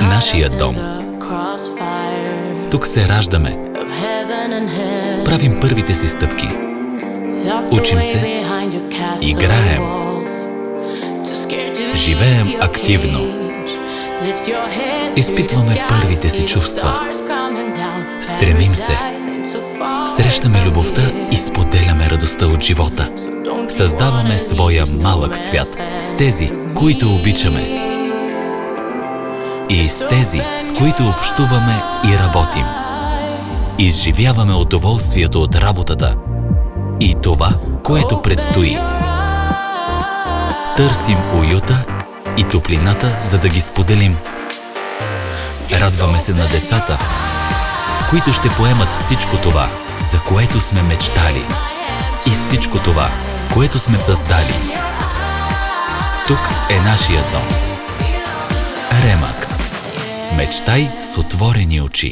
Нашия дом. Тук се раждаме. Правим първите си стъпки. Учим се. Играем. Живеем активно. Изпитваме първите си чувства. Стремим се. Срещаме любовта и споделяме радостта от живота. Създаваме своя малък свят с тези, които обичаме. И с тези, с които общуваме и работим. Изживяваме удоволствието от работата и това, което предстои. Търсим уюта и топлината, за да ги споделим. Радваме се на децата, които ще поемат всичко това, за което сме мечтали, и всичко това, което сме създали. Тук е нашия дом. Ремакс. Мечтай с отворени очи.